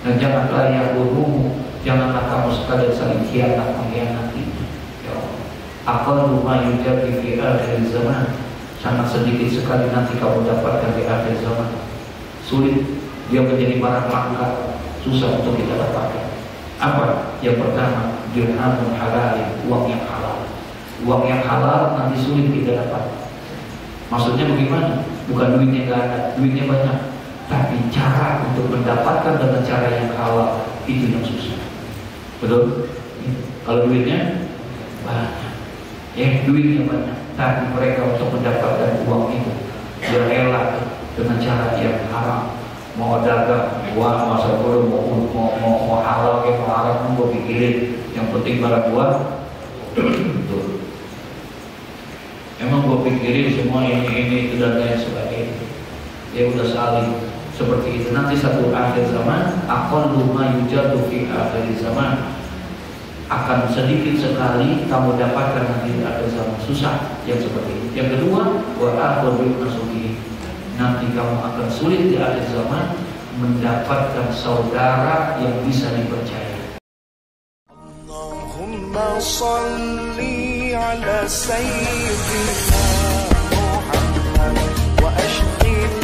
Dan janganlah janganlah kamu sekalian saling khianat mengkhianati. Ya Allah. Aqallu ma yujadi fi akhir zaman. Sangat sedikit sekali nanti kamu dapatkan di akhir zaman. Sulit, dia menjadi barang langka, susah untuk kita dapatkan. Apa? Yang pertama, dirhamun halal, uang yang halal. Uang yang halal nanti sulit kita dapat. Maksudnya bagaimana? Bukan duitnya nggak ada, duitnya banyak, tapi cara untuk mendapatkan dengan cara yang halal itu yang susah. Betul? Kalau duitnya banyak, duitnya banyak, tapi mereka untuk mendapatkan uang itu dia rela dengan cara yang haram. Mau dagang, gua masa bodoh mau halal kayak mau haram pun gua pikirin. Yang penting barang gua tuh. Emang gua pikirin semua ini itu dan lain sebagainya. Ya udah saling seperti itu. Nanti satu akhir zaman, aqallu ma yujadu fi akhir zaman, akan sedikit sekali kamu dapatkan nanti di akhir zaman, susah yang seperti itu. Yang kedua, wa akhirul nasuhi, nanti kamu akan sulit di akhir zaman mendapatkan saudara yang bisa dipercaya. Allahumma shalli ala sayyidina Muhammad wa ashqini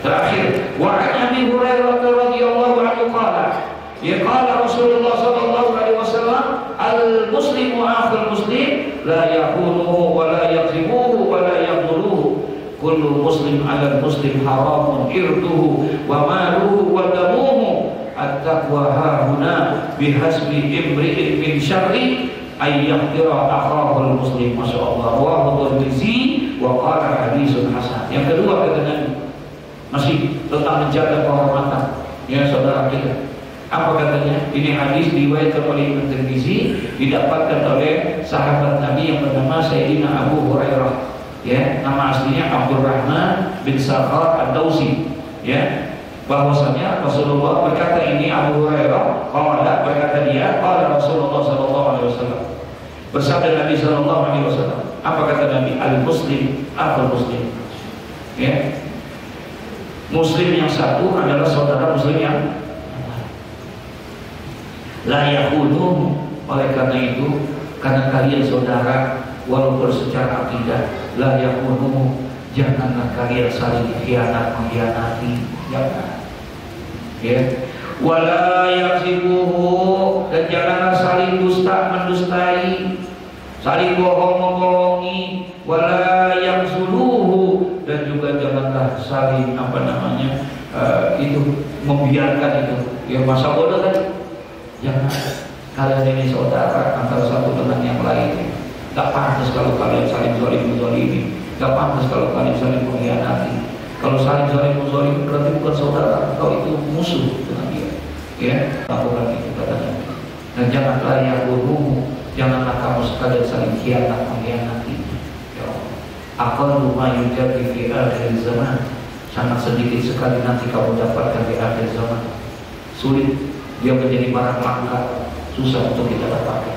terakhir, wa Abi Hurairah radhiyallahu anhu qala, ya qala Rasulullah sallallahu alaihi wasallam, al-muslimu akhul muslim la yaqunuhu wa la yaqimuhu wa la yaquluhu, kullu muslim 'ala al-muslim haramun irduhu wa maluhu wa damuhu, at-taqwa hahuna bihasbi imri'in min syarri ay yaqdira akhahu al-muslim. Masyaallah, rawahu Tirmizi wa qala haditsun hasan. Yang kedua kata Nabi, masih tentang menjaga kehormatan ya saudara kita. Apa katanya? Ini hadis riwayat oleh Ibnu Tirmizi, didapatkan oleh sahabat Nabi yang bernama Sayyidina Abu Hurairah. Ya, nama aslinya Abdurrahman bin Sakhar Ad-Dausi. Ya, bahwasanya Rasulullah berkata, ini Abu Hurairah qala, berkata dia, qala Rasulullah sallallahu alaihi wasallam, bersabda Nabi sallallahu alaihi wasallam. Apa kata Nabi? Al-muslim akhul muslim. Ya, muslim yang satu adalah saudara muslim yang la yaqunuhu. Oleh karena itu, karena kalian saudara walaupun secara akidah, la yaqunuhu, janganlah kalian saling khianat mengkhianati, jangan. Ya, wala yaksibuhu, dan janganlah saling dusta mendustai, saling bohong membohongi, wala yaksuluhu, dan juga janganlah saling itu membiarkan itu. Ya masa bodoh kan? Jangan. Kalian ini saudara antara satu dengan yang lain. Gak pantas kalau kalian saling zalim-zalimi. Gak pantas kalau kalian saling mengkhianati. Kalau saling zalim-zalimi berarti bukan saudara, kau itu musuh dengan dia. Ya, lakukan itu katanya. Dan janganlah janganlah kamu sekalian saling khianat mengkhianati. Ya Allah. Aqallu ma yujadi fi akhir zaman, sangat sedikit sekali nanti kamu dapatkan di akhir zaman. Sulit, dia menjadi barang langka, susah untuk kita dapatkan.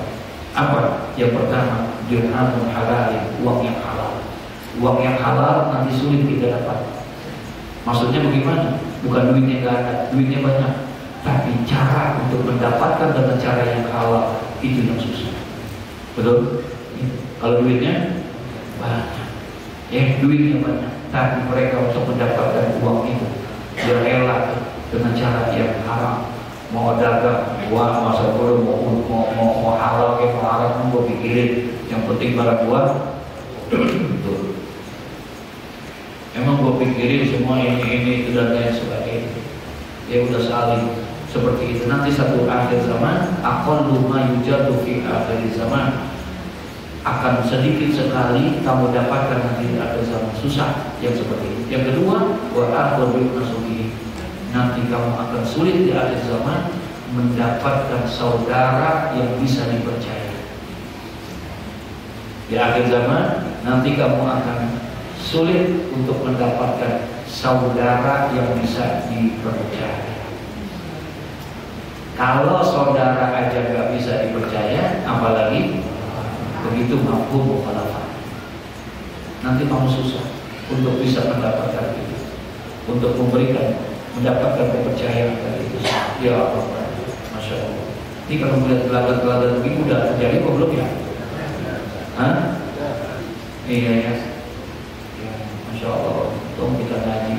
Apa? Yang pertama, dirhamun halal, uang yang halal. Uang yang halal nanti sulit kita dapat. Maksudnya bagaimana? Bukan duitnya nggak ada, duitnya banyak, tapi cara untuk mendapatkan dengan cara yang halal itu yang susah. Betul? Kalau duitnya banyak, duitnya banyak, tapi mereka untuk mendapatkan uang itu dia rela dengan cara yang haram. mau dagang, gua masa bodoh mau halal kayak mau haram gua pikirin, yang penting barang gua tuh. Emang gua pikirin semua ini itu dan lain sebagainya. Ya udah saling seperti itu. Nanti satu akhir zaman, aqallu ma yujadu fi akhir zaman, akan sedikit sekali kamu dapatkan nanti di akhir zaman susah yang seperti itu. Yang kedua, wa akhiru nasuhi, nanti kamu akan sulit di akhir zaman mendapatkan saudara yang bisa dipercaya. Di akhir zaman nanti kamu akan sulit untuk mendapatkan saudara yang bisa dipercaya. Kalau saudara aja nggak bisa dipercaya, apalagi begitu mampu mukhalafah. Nanti kamu susah untuk bisa mendapatkan itu, untuk mendapatkan kepercayaan dari itu. Ya Allah, Masya Allah. Ini kalau melihat teladan-teladan begini udah terjadi kok belum ya? Hah? Iya ya. Masya Allah, tolong kita ngaji,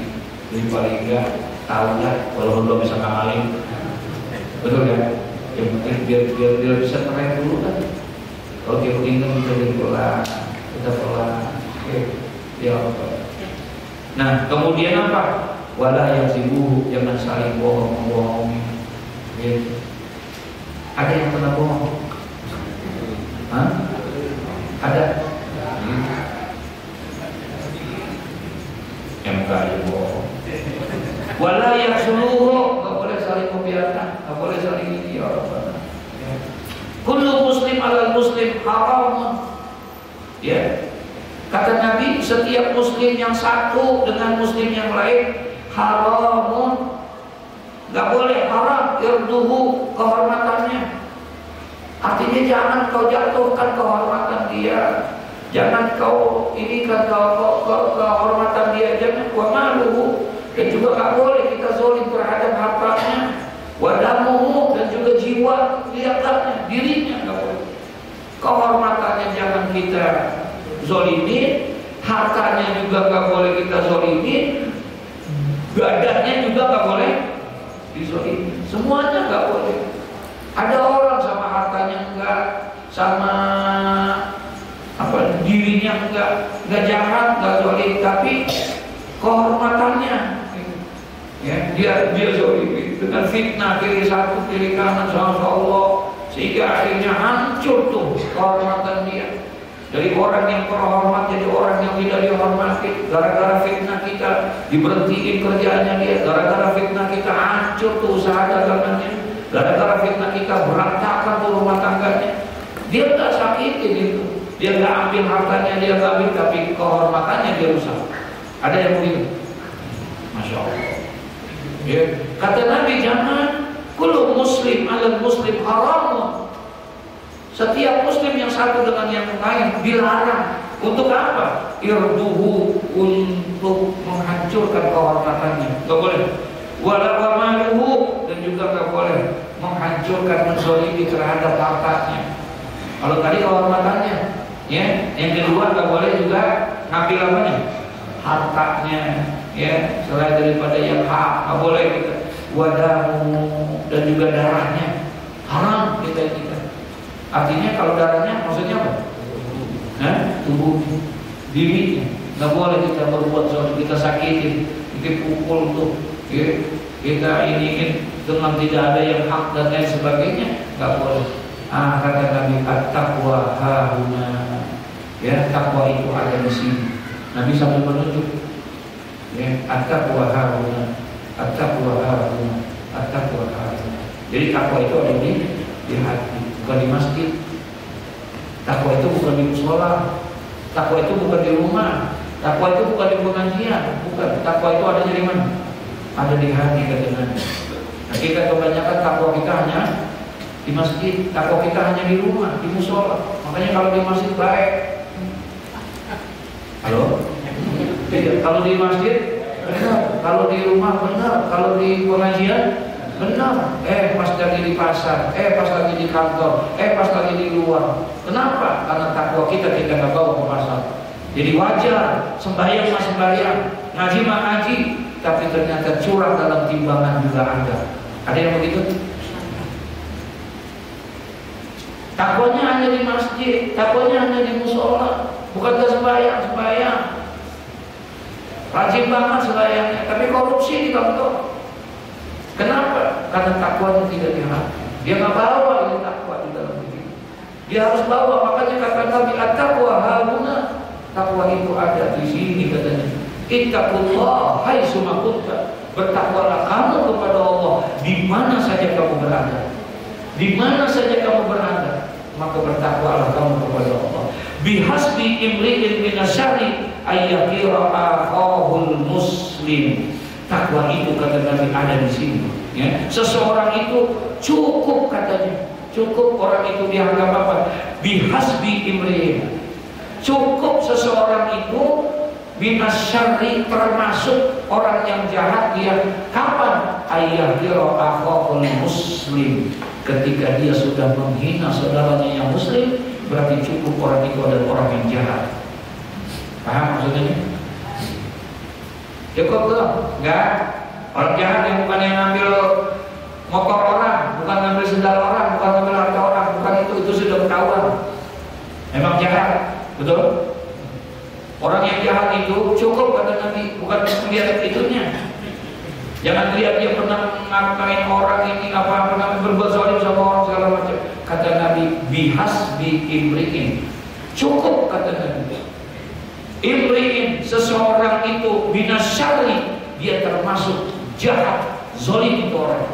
jadi paling enggak tahu lah, walaupun belum bisa ngamalin, betul ya? Yang penting biar bisa keren dulu kan. Kalau dia meninggal kita pelan, oke, ya Allah. Nah, kemudian apa? Wala yang sibuk, jangan saling bohong-bohongi. Ya. Ada yang pernah bohong? Hah? Ada? MK aja bohong. Wala yang seluruh, nggak boleh saling membiarkan, nggak boleh saling ini, ya Allah. Kullu muslim alal muslim haram. Ya. Kata Nabi, setiap muslim yang satu dengan muslim yang lain haramun. Nggak boleh, haram irduhu, kehormatannya. Artinya jangan kau jatuhkan kehormatan dia. Jangan kau ini kan kehormatan dia, jangan wa maluhu, dan juga tak boleh kita zalim terhadap hartanya, wadamuhu, dan juga jiwa lihatnya, dirinya enggak boleh. Kehormatannya jangan kita zalimin, hartanya juga enggak boleh kita zalimin, badannya juga enggak boleh dizalimin, semuanya enggak boleh. Ada orang sama hartanya enggak, sama apa dirinya enggak jahat, enggak zalim, tapi kehormatannya ya dia zalim dengan fitnah kiri satu kiri kanan sama Allah, sehingga akhirnya hancur tuh kehormatan dia. Dari orang yang terhormat jadi orang yang tidak dihormati, gara-gara fitnah kita diberhentiin kerjaannya dia, gara-gara fitnah kita hancur tuh usaha dagangannya, gara-gara fitnah kita berantakan tuh rumah tangganya. Dia tak sakitin itu, dia nggak ambil hartanya, dia nggak ambil, tapi kehormatannya dia rusak. Ada yang begitu? Masya Allah. Ya. Kata Nabi, jangan kullu muslim alal muslim haram. Setiap muslim yang satu dengan yang lain dilarang. Untuk apa? Irduhu, untuk menghancurkan kehormatannya. Gak boleh. Wala maluhu, dan juga gak boleh menghancurkan, menzalimi terhadap hartanya. Kalau tadi kehormatannya, ya, yang kedua gak boleh juga ngambil apanya? Hartanya, ya, selain daripada yang hak, gak boleh kita. Wadamu, dan juga darahnya haram kita. Artinya kalau darahnya maksudnya apa? Tubuh dirinya, nggak boleh kita berbuat zalim, kita sakitin, kita pukul tuh, ya, kita iniin dengan tidak ada yang hak dan lain sebagainya, nggak boleh. Kata Nabi, at-taqwa hahuna, ya, takwa itu ada di sini. Nabi sambil menunjuk, ya, at-taqwa hahuna, at-taqwa hahuna, at-taqwa hahuna. Jadi takwa itu ada di hati, bukan di masjid. Takwa itu bukan di musola, takwa itu bukan di rumah, takwa itu bukan di pengajian, bukan. Takwa itu ada di mana? Ada di hati, kata Nabi. Nah, kita kebanyakan takwa kita hanya di masjid, takwa kita hanya di rumah, di musola. Makanya kalau di masjid baik. Halo? Tidak. Kalau di masjid benar, kalau di rumah benar, kalau di pengajian benar. Pas lagi di pasar, pas lagi di kantor, pas lagi di luar. Kenapa? Karena takwa kita nggak bawa ke pasar. Jadi wajar sembahyang mah sembahyang, ngaji mah ngaji, tapi ternyata curang dalam timbangan juga ada. Ada yang begitu? Takwanya hanya di masjid, takwanya hanya di musola, bukan ke sembahyang. Rajin banget sembahyangnya, tapi korupsi di kantor. Kenapa? Karena takwanya tidak diharapkan. Dia nggak bawa ini takwa di dalam diri. Dia harus bawa. Makanya kata Nabi, at-taqwa hahuna. Takwa itu ada di sini katanya. Ittaqullah haitsu ma kunta. Bertakwalah kamu kepada Allah di mana saja kamu berada. Di mana saja kamu berada, maka bertakwalah kamu kepada Allah. Bihasbi imri'in min asyari ayyakira akhahul muslim. Takwa itu kata Nabi ada di sini. Ya. Seseorang itu cukup katanya, cukup orang itu dianggap apa? Bihasbi imri'in. Cukup seseorang itu binasyari, termasuk orang yang jahat. Dia kapan? Ayyakira akhahul muslim. Ketika dia sudah menghina saudaranya yang muslim, berarti cukup orang itu adalah orang yang jahat. Paham maksudnya? Cukup tuh? Enggak. Orang jahat yang bukan yang ngambil motor orang, bukan ngambil sendal orang, bukan ngambil harta orang, bukan itu sudah ketahuan. Memang jahat, betul? Orang yang jahat itu cukup kata Nabi, bukan melihat itunya. Jangan lihat dia pernah ngapain orang ini, pernah berbuat zalim sama orang segala macam. Kata Nabi, bihasbi imri'in. Cukup kata Nabi. Imri'in, seseorang itu binasyari, dia termasuk jahat, zalim itu orang.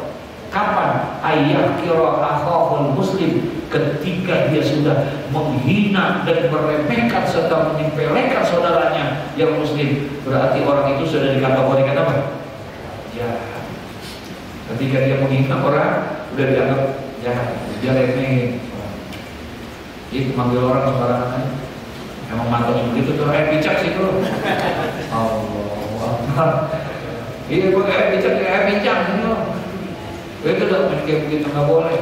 Kapan? Ayyakira akhahul muslim. Ketika dia sudah menghina dan meremehkan serta menyepelekan saudaranya yang muslim, berarti orang itu sudah dikategorikan apa? Jahat. Ketika dia menghina orang, sudah dianggap jahat, dia remehin. Itu manggil orang sembarangan. Emang matanya begitu tuh, bijak sih tuh. Allah. Iya, gue bijak itu. Itu udah kayak begitu, nggak boleh.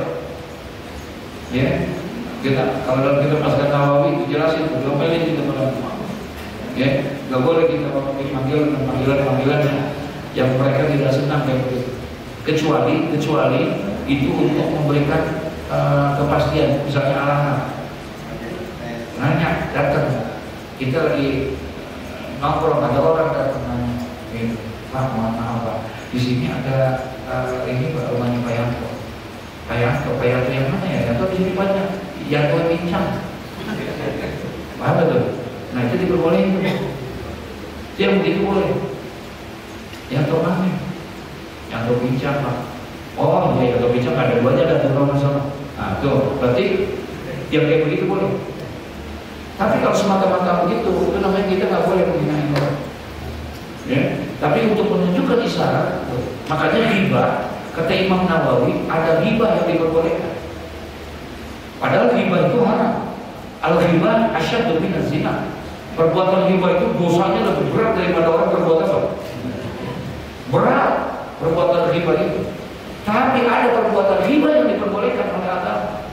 Ya, kita kalau dalam kitab Asy-Syafi'i Nawawi itu jelas itu, domelin kita pada ya, nggak boleh kita memanggil panggilan yang mereka tidak senang kayak begitu. Kecuali itu untuk memberikan kepastian, misalnya alamat. Nanya, datang. Kita lagi nongkrong, ada orang datang nanya, Pak, mohon maaf Pak, di sini ada ini Pak, rumahnya Pak Yanto. Pak Yanto yang mana ya? Yanto di sini banyak. Yanto yang bincang. Paham betul? Nah itu diperbolehin. Yang begitu boleh. Yanto mana? Yanto bincang Pak. Oh iya, Yanto bincang ada dua aja, ada dua masalah. Nah tuh, berarti yang kayak begitu boleh. Tapi kalau semata-mata begitu, itu namanya kita nggak boleh menghina orang. Ya? Tapi untuk menunjukkan isyarat, makanya riba, kata Imam Nawawi, ada riba yang diperbolehkan. Padahal riba itu haram. Al-riba asyaddu minaz zina. Perbuatan riba itu dosanya lebih berat daripada orang berbuat apa? Berat perbuatan riba itu. Tapi ada perbuatan riba yang diperbolehkan oleh agama.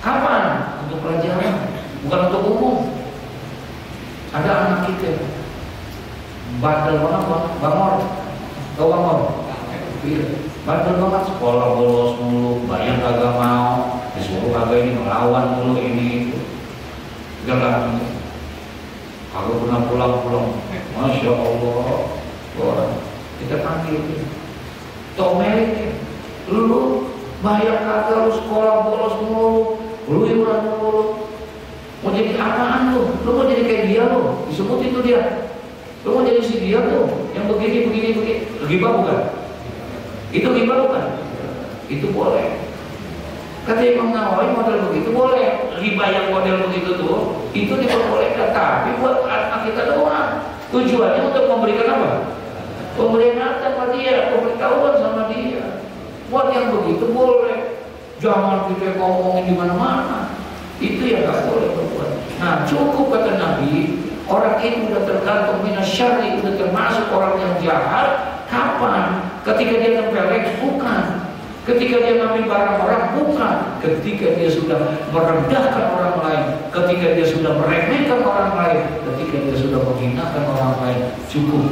Kapan? Untuk pelajaran, bukan untuk umum. Ada anak kita bandel banget bangor, tau bangor? Iya, bandel banget, sekolah bolos mulu, bayang kagak mau, disuruh kagak ini melawan mulu ini itu, jalan, kagak pernah pulang, masya Allah, orang kita panggil, tomelin, lu bayang kagak, lu sekolah bolos mulu, lu iuran mulu, mau jadi apaan lu mau jadi kayak dia lu, disebut itu dia. Lu mau jadi si dia tuh, yang begini. Ghibah bukan? Itu ghibah bukan? Itu boleh. Kata Imam Nawawi model begitu boleh. Ghibah yang model begitu tuh, itu diperbolehkan. Tapi buat anak kita doang. Tujuannya untuk memberikan apa? Pemberingatan sama dia, pemberitahuan sama dia. Buat yang begitu boleh. Jangan kita ngomongin di mana-mana. Itu yang nggak boleh berbuat. Nah cukup kata Nabi. Orang itu sudah tergantung minasyari, sudah termasuk orang yang jahat. Kapan? Ketika dia nempelek? Bukan. Ketika dia ngambil barang orang? Bukan. Ketika dia sudah merendahkan orang lain, ketika dia sudah meremehkan orang lain, ketika dia sudah menghinakan orang lain, cukup.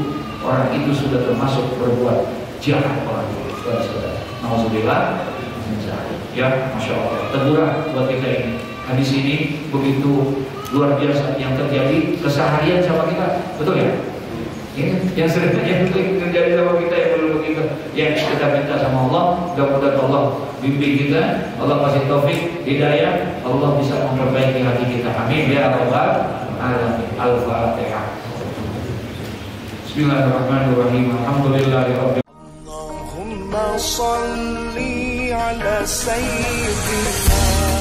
Orang itu sudah termasuk berbuat jahat orang itu. Nauzubillah Ya, Masya Allah, teguran buat kita ini. Hadis ini begitu luar biasa yang terjadi keseharian sama kita, betul ya? Yang sering terjadi sama kita yang belum begitu. Yang kita minta sama Allah, mudah-mudahan Allah bimbing kita, Allah kasih taufik, hidayah, Allah bisa memperbaiki hati kita. Amin ya rabbal alamin. Al-Fatihah. Bismillahirrahmanirrahim. Alhamdulillahirabbil alamin. Allahumma shalli ala sayyidina